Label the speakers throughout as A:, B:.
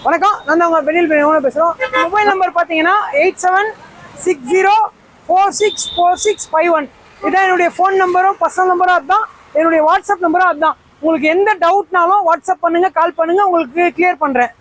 A: வணக்கம், நான் உங்கள் பெண்ணில் பேசுகிறோம். மொபைல் நம்பர் பார்த்தீங்கன்னா 8760464651. இதான் என்னுடைய ஃபோன் நம்பரும் பர்சனல் நம்பரும் அதுதான். என்னுடைய வாட்ஸ்அப் நம்பரும் அதுதான். உங்களுக்கு எந்த டவுட்னாலும் வாட்ஸ்அப் பண்ணுங்கள், கால் பண்ணுங்கள், உங்களுக்கு கிளியர் பண்ணுறேன்.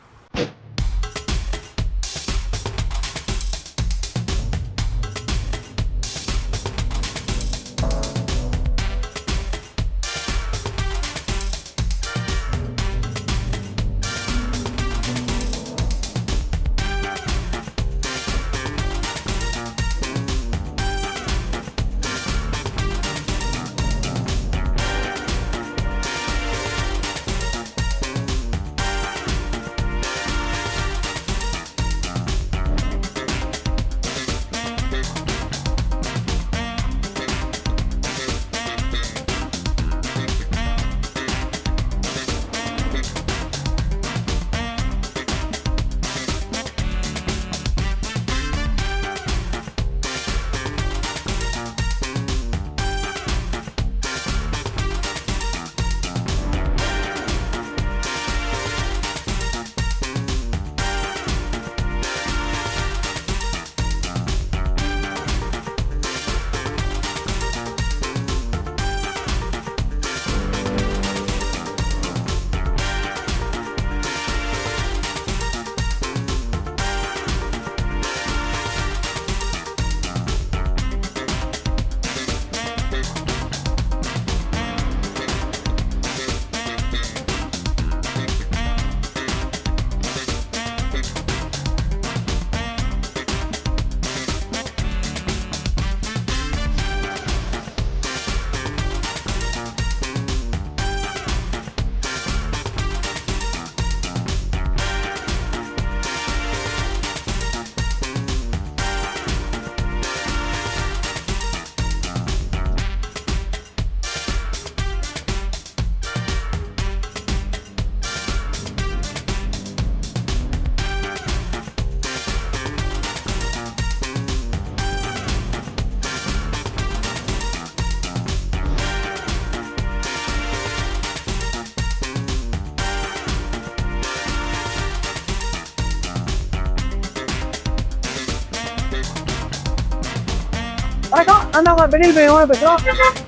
A: வணக்கம், நான் உங்கள் பெண்ணில் பேசுகிறோம்.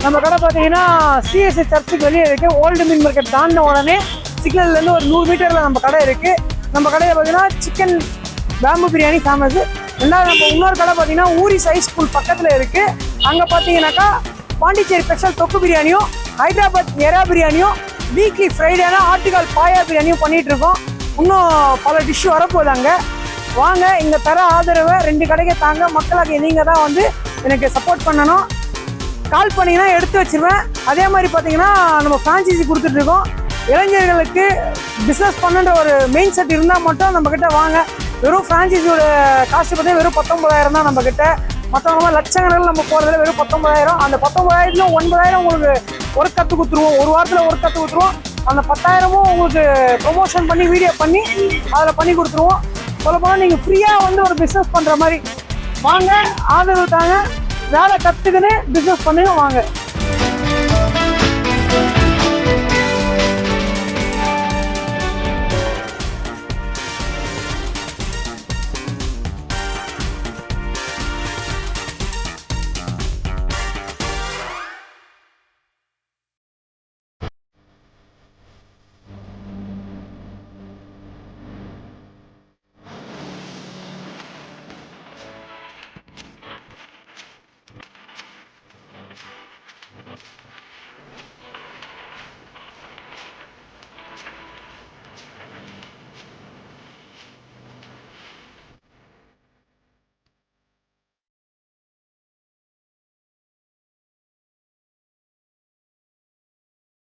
A: நம்ம கடை பார்த்தீங்கன்னா சிஎஸ்ஐ சர்ச்சுக்கு வெளியே இருக்குது. ஓல்டு மீன் மார்க்கெட் தாண்டின உடனே சிக்னல்லேருந்து ஒரு 100 மீட்டரில் நம்ம கடை இருக்குது. நம்ம கடையில் பார்த்தீங்கன்னா சிக்கன் பேம்பு பிரியாணி ஃபேமஸ். ரெண்டாவது நம்ம இன்னொரு கடை பார்த்தீங்கன்னா ஊரி ஹை ஸ்கூல் பக்கத்தில் இருக்குது. அங்கே பார்த்தீங்கன்னாக்கா பாண்டிச்சேரி ஸ்பெஷல் தொக்கு பிரியாணியும் ஹைதராபாத் எறா பிரியாணியும் வீக்லி ஃப்ரைடேனா ஆட்டுக்கால் பாயா பிரியாணியும் பண்ணிகிட்ருக்கோம். இன்னும் பல டிஷ்ஷு வரப்போகுது. அங்கே வாங்க, இங்கே தர ஆதரவை 2 கடைக்கு தாங்க. மக்களாக நீங்கள் தான் வந்து எனக்கு சப்போர்ட் பண்ணணும். கால் பண்ணிங்கன்னா எடுத்து வச்சுருவேன். அதே மாதிரி பார்த்தீங்கன்னா நம்ம ஃப்ரான்ச்சைஸி கொடுத்துட்ருக்கோம். இளைஞர்களுக்கு பிஸ்னஸ் பண்ணுன்ற ஒரு மெயின் செட் இருந்தால் மட்டும் நம்மக்கிட்ட வாங்க. வெறும் ஃப்ரான்ச்சைஸியோட காஸ்ட்டு பார்த்தீங்கன்னா வெறும் 19,000 தான் நம்மக்கிட்ட. மற்றவங்க லட்சக்கணக்கில் நம்ம போகிறதுல வெறும் 19,000. அந்த 19,000 9,000 உங்களுக்கு ஒர்க் கற்றுக் கொடுத்துருவோம். ஒரு வாரத்தில் ஒர்க் கற்றுக் கொடுத்துருவோம். அந்த 10,000 உங்களுக்கு ப்ரொமோஷன் பண்ணி வீடியோ பண்ணி அதில் பண்ணி கொடுத்துருவோம். சொல்லப்போனால் நீங்கள் ஃப்ரீயாக வந்து ஒரு பிஸ்னஸ் பண்ணுற மாதிரி வாங்க, ஆதரவு தாங்க, வேலை கற்றுக்குன்னு பிஸ்னஸ் பண்ணுங்க வாங்க.